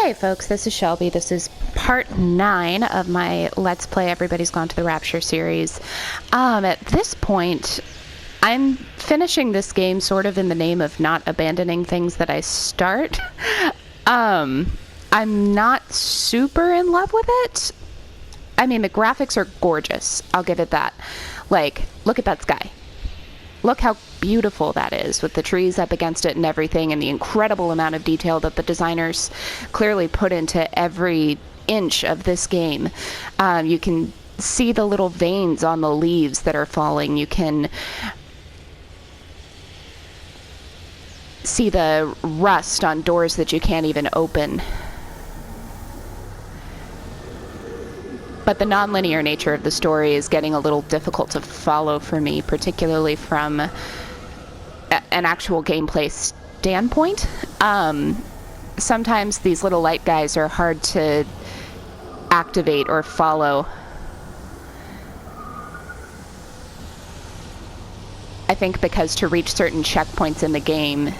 Hey folks, this is Shelby. This is part 9 of my Let's Play Everybody's Gone to the Rapture series. At this point, I'm finishing this game sort of in the name of not abandoning things that I start. I'm not super in love with it. I mean, the graphics are gorgeous. I'll give it that. Like, look at that sky. Look how beautiful that is, with the trees up against it and everything, and the incredible amount of detail that the designers clearly put into every inch of this game. You can see the little veins on the leaves that are falling. You can see the rust on doors that you can't even open. But the non-linear nature of the story is getting a little difficult to follow for me, particularly from an actual gameplay standpoint. Sometimes these little light guys are hard to activate or follow. I think because to reach certain checkpoints in the game,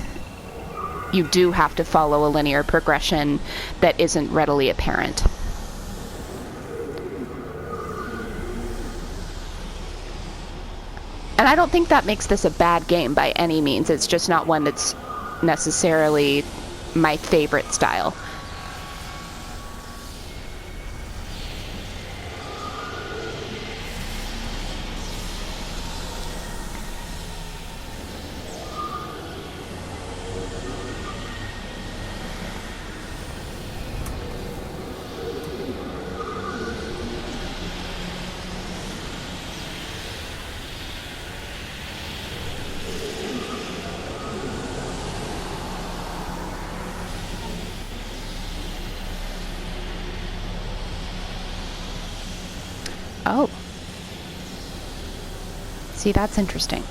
you do have to follow a linear progression that isn't readily apparent. And I don't think that makes this a bad game by any means. It's just not one that's necessarily my favorite style. Oh. See, that's interesting.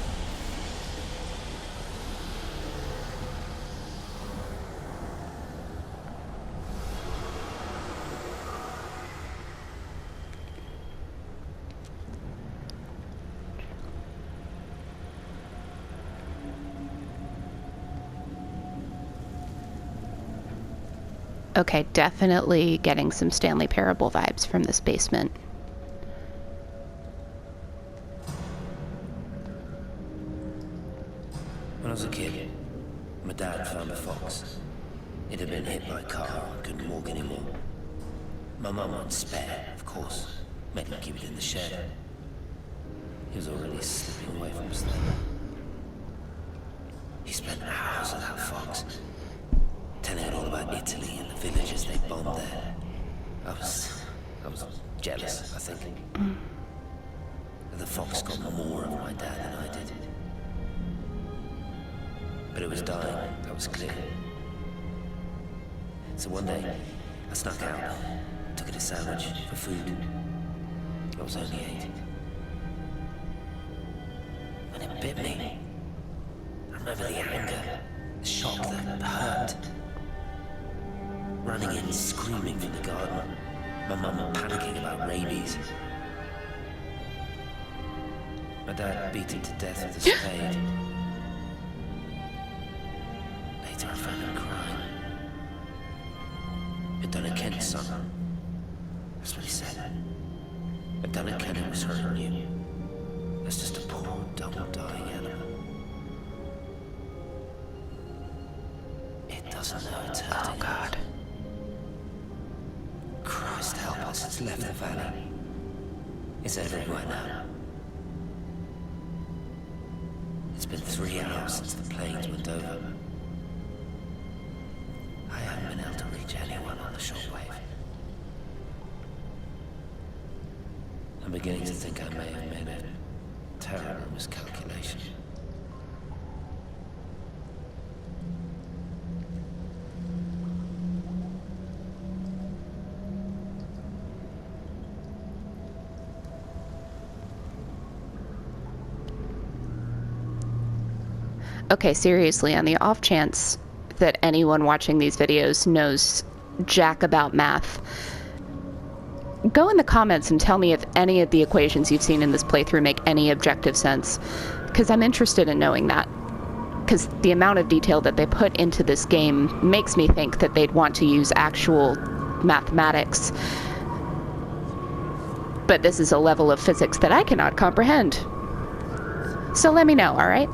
Okay, definitely getting some Stanley Parable vibes from this basement. When I was a kid, my dad found a fox. It had been hit by a car and couldn't walk anymore. My mum went spare, of course, made him keep it in the shed. He was already slipping away from us then. He spent hours with that fox, telling it all about Italy and the villages they bombed there. I was jealous, I think. The fox got more of my dad than I did. But it was dying, that was clear. So one day, I snuck out, took it a sandwich for food. I was only 8. When it bit me, I remember the anger, the shock, the hurt. Running in, screaming from the garden, my mum panicking about rabies. My dad beat him to death with a spade. Later I found him crying. Madonna Kent's son. That's what he said. Madonna Kent was hurting you. That's just a poor, double-dying animal. It doesn't know it's hurting. Oh, God. Christ help us, it's left the valley. It's everywhere now. It's been 3 hours since the planes went over. I haven't been able to reach anyone on the shortwave. I'm beginning to think I may have made a terrible miscalculation. Okay, seriously, on the off chance that anyone watching these videos knows jack about math, go in the comments and tell me if any of the equations you've seen in this playthrough make any objective sense, because I'm interested in knowing that. because the amount of detail that they put into this game makes me think that they'd want to use actual mathematics. But this is a level of physics that I cannot comprehend. So let me know, all right?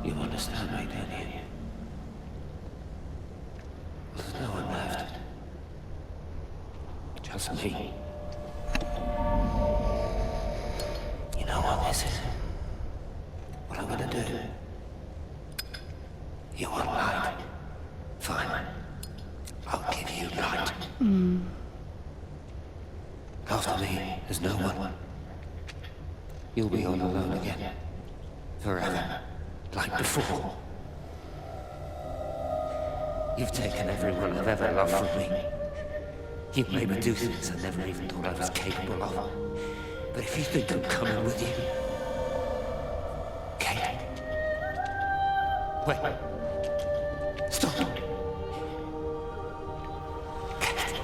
You understand me, don't you? There's no one left. Just me. You know what this is? What I'm gonna do? You want light? Fine. I'll give you light. After me, there's no one. You'll be all alone again. Forever. Like before. You've taken everyone I've ever loved from me. You've made me do things I never even thought I was capable of. But if you think I'm coming with you... Kate. Wait. Stop. Kate.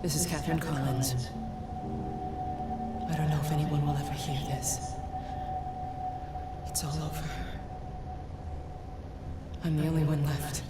This is Catherine Collins. I don't know if anyone will ever hear this. It's all over. I'm the only one left.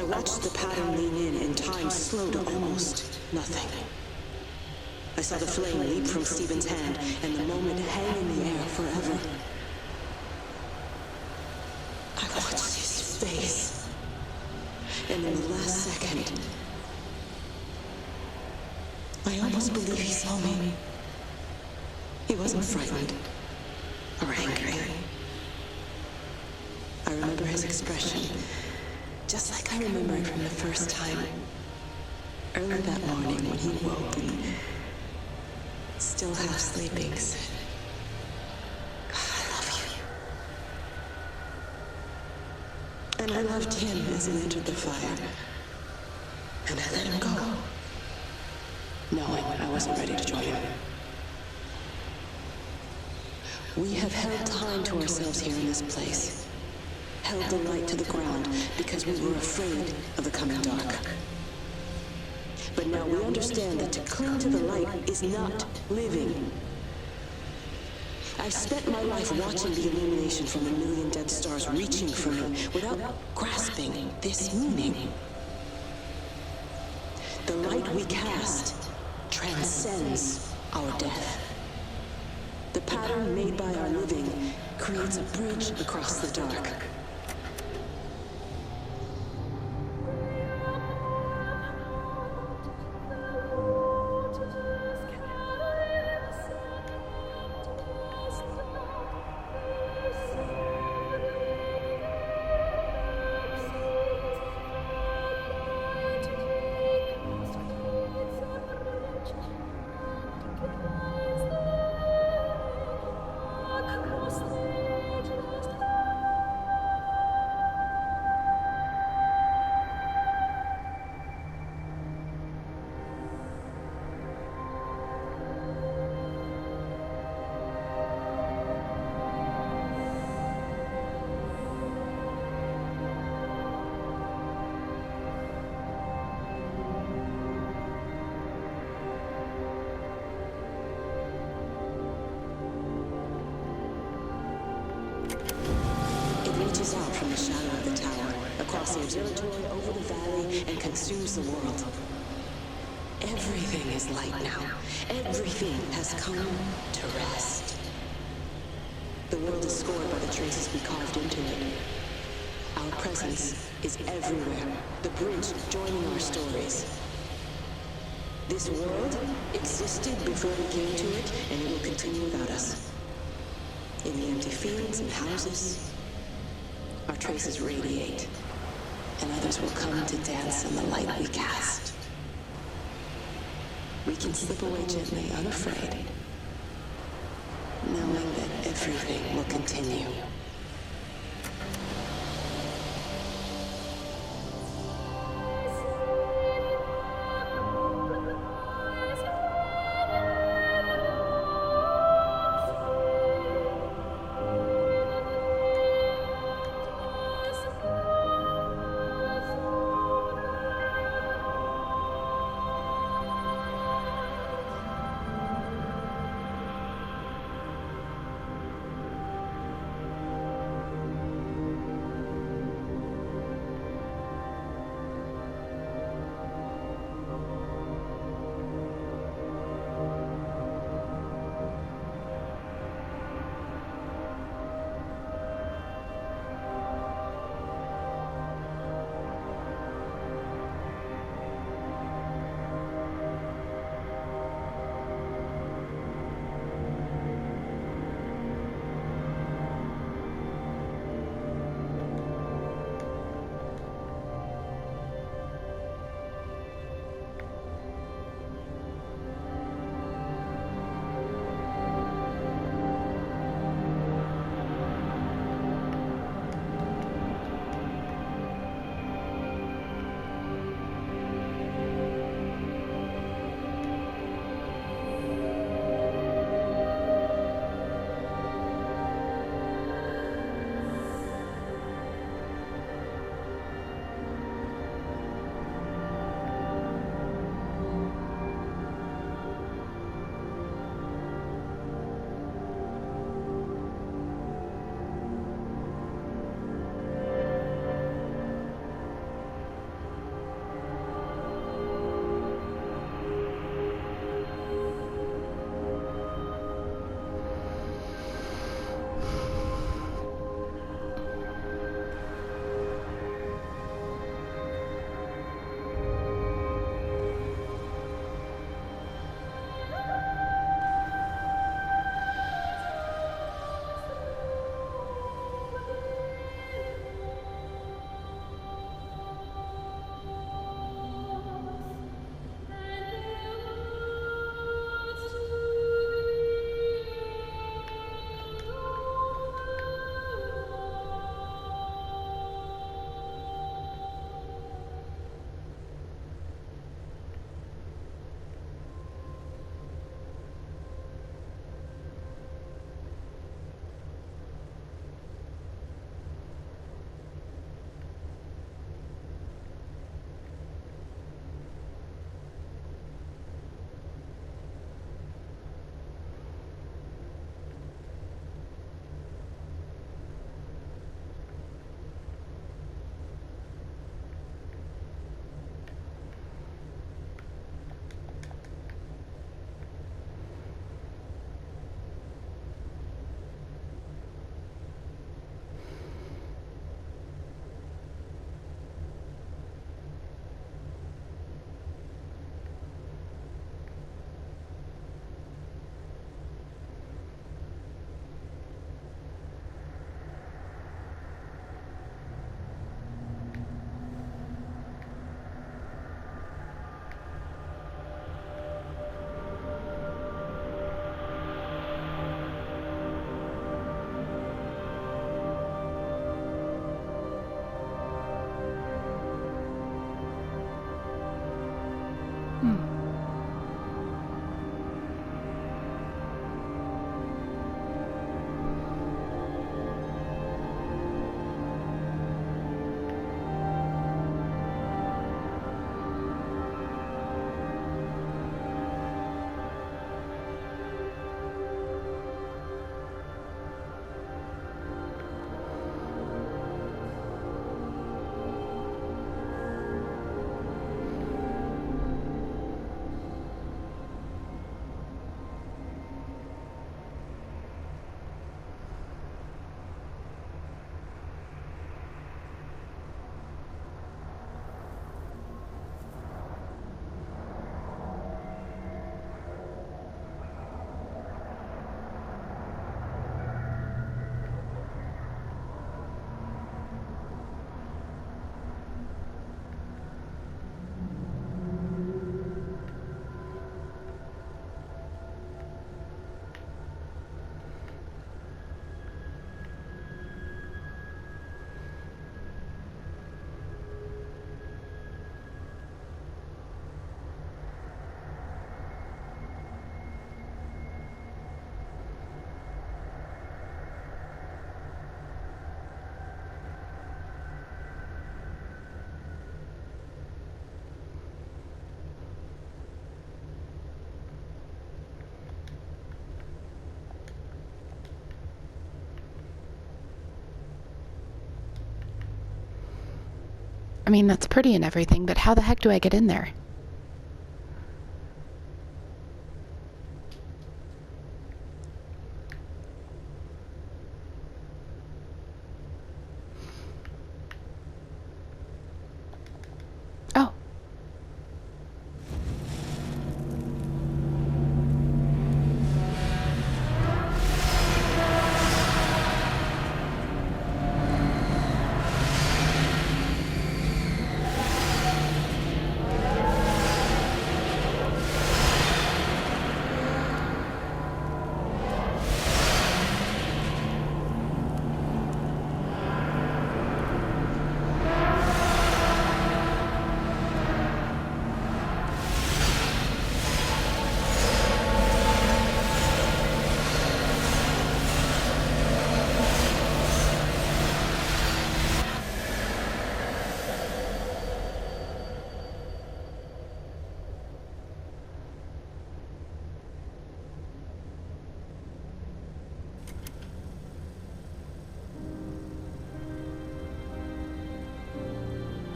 I watched the pattern lean in and time slow to almost nothing. I saw the flame leap from Stephen's hand and the moment hang in the air forever. I watched his face, and in the last second, I almost believe he saw me. He wasn't frightened or angry. I remember his expression, just like I remember it from the first time. Early that morning when he woke and, still half sleeping, said, "God, I love you." And I loved him as he entered the fire. And I let him go, knowing I wasn't ready to join him. We have held time to ourselves here in this place. Held the light to the ground because we were afraid of the coming dark. But now we understand that to cling to the light is not living. I've spent my life watching the illumination from a million dead stars reaching for me without grasping this meaning. The light we cast transcends our death. The pattern made by our living creates a bridge across the dark. Out from the shadow of the tower, across the observatory, over the valley, and consumes the world. Everything is light now. Everything has come to rest. The world is scored by the traces we carved into it. Our presence is everywhere, the bridge joining our stories. This world existed before we came to it, and it will continue without us. In the empty fields and houses, our traces radiate, and others will come to dance in the light we cast. We can slip away gently, unafraid, knowing that everything will continue. I mean, that's pretty and everything, but how the heck do I get in there? Oh.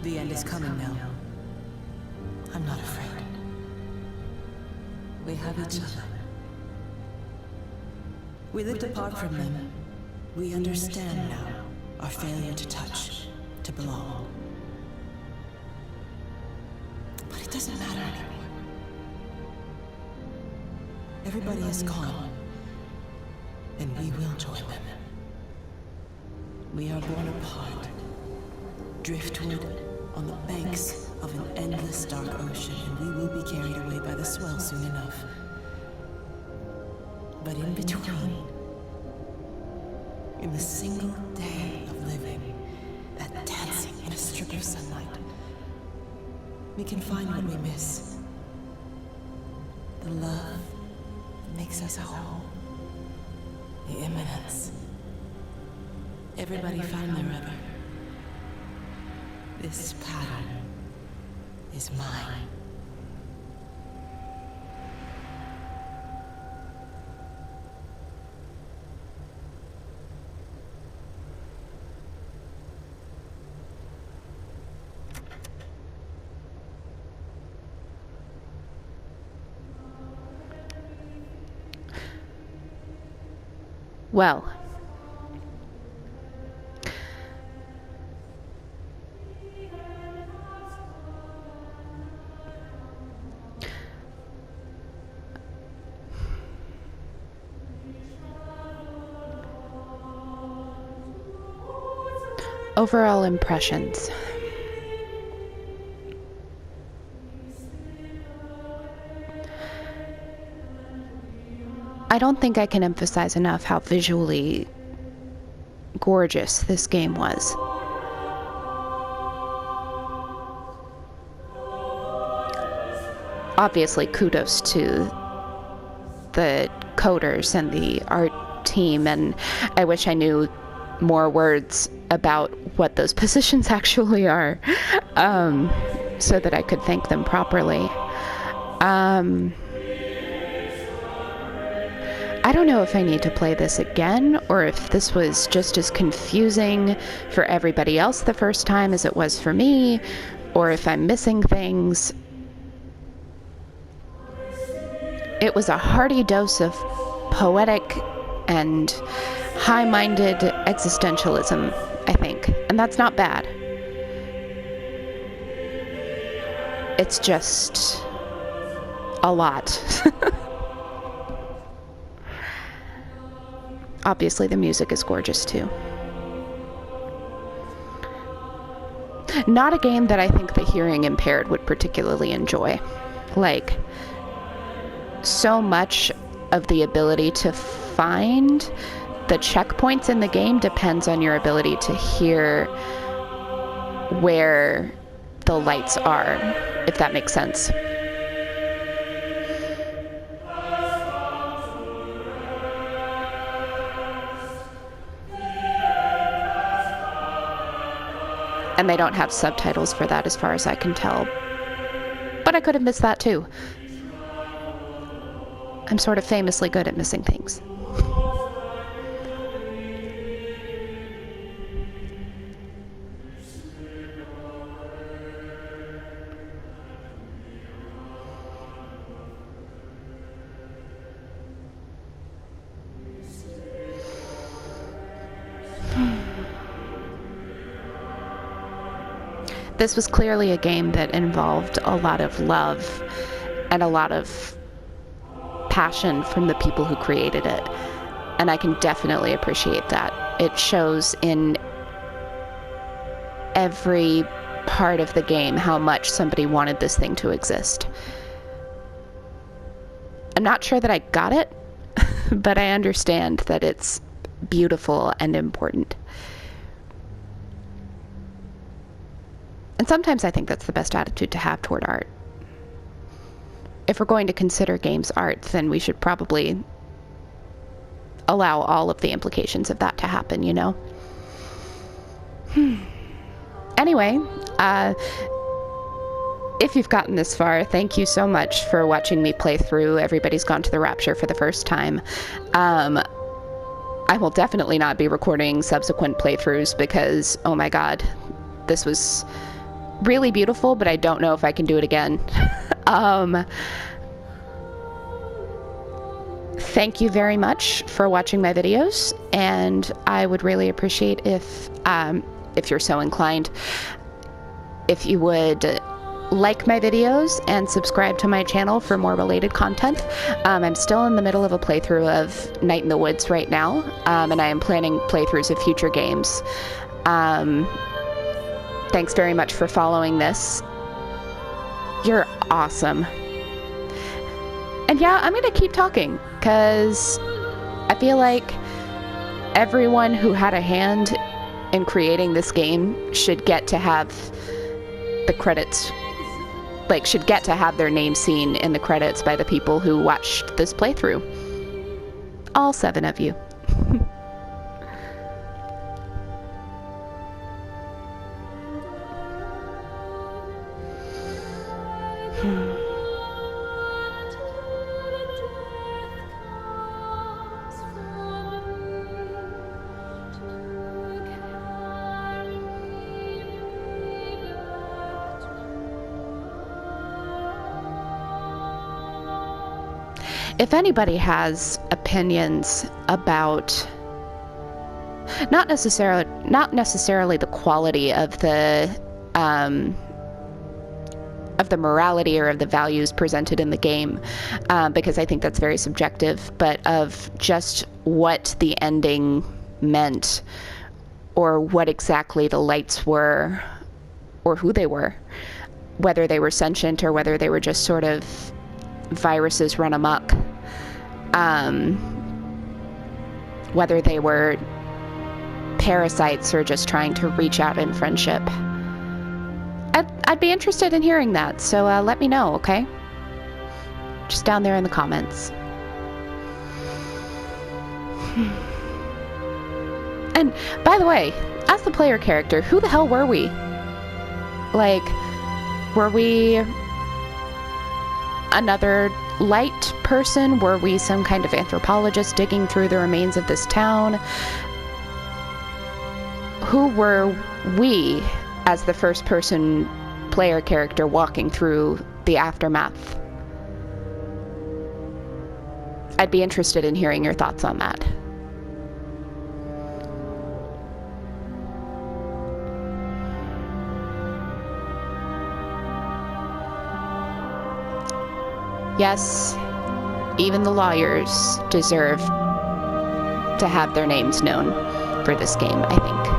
The end is coming now. I'm not afraid. We have each other. We lived apart from them. We understand now our failure to touch, to belong. But it doesn't matter anymore. Everybody is gone, and we will join them. We are born apart, driftwood on the banks of an endless dark ocean, and we will be carried away by the swell soon enough. But in between, in the single day of living, that dancing in a strip of sunlight, we can find what we miss. The love that makes us whole. The imminence. Everybody found their other. This pattern is mine. Well, overall impressions. I don't think I can emphasize enough how visually gorgeous this game was. Obviously, kudos to the coders and the art team, and I wish I knew more words about what those positions actually are, so that I could thank them properly. I don't know if I need to play this again, or if this was just as confusing for everybody else the first time as it was for me, or if I'm missing things. It was a hearty dose of poetic and high-minded existentialism, I think, and that's not bad. It's just a lot. Obviously, the music is gorgeous too. Not a game that I think the hearing impaired would particularly enjoy. Like, so much of the ability to find the checkpoints in the game depends on your ability to hear where the lights are, if that makes sense. And they don't have subtitles for that as far as I can tell. But I could have missed that too. I'm sort of famously good at missing things. This was clearly a game that involved a lot of love and a lot of passion from the people who created it. And I can definitely appreciate that. It shows in every part of the game how much somebody wanted this thing to exist. I'm not sure that I got it, but I understand that it's beautiful and important. And sometimes I think that's the best attitude to have toward art. If we're going to consider games art, then we should probably allow all of the implications of that to happen, you know? Anyway, if you've gotten this far, thank you so much for watching me play through Everybody's Gone to the Rapture for the first time. I will definitely not be recording subsequent playthroughs because, oh my god, this was really beautiful, but I don't know if I can do it again. Thank you very much for watching my videos, and I would really appreciate if you're so inclined, if you would like my videos and subscribe to my channel for more related content. I'm still in the middle of a playthrough of Night in the Woods right now, and I am planning playthroughs of future games. Thanks very much for following this. You're awesome. And yeah, I'm gonna keep talking, because I feel like everyone who had a hand in creating this game should get to have the credits, like, should get to have their name seen in the credits by the people who watched this playthrough. All 7 of you. If anybody has opinions about not necessarily the quality of the morality or of the values presented in the game, because I think that's very subjective, but of just what the ending meant, or what exactly the lights were, or who they were, whether they were sentient or whether they were just sort of viruses run amok, whether they were parasites or just trying to reach out in friendship. I'd be interested in hearing that, so let me know, okay? Just down there in the comments. And by the way, as the player character, who the hell were we? Like, were we another light person? Were we some kind of anthropologist digging through the remains of this town? Who were we as the first person player character walking through the aftermath? I'd be interested in hearing your thoughts on that. Yes, even the lawyers deserve to have their names known for this game, I think.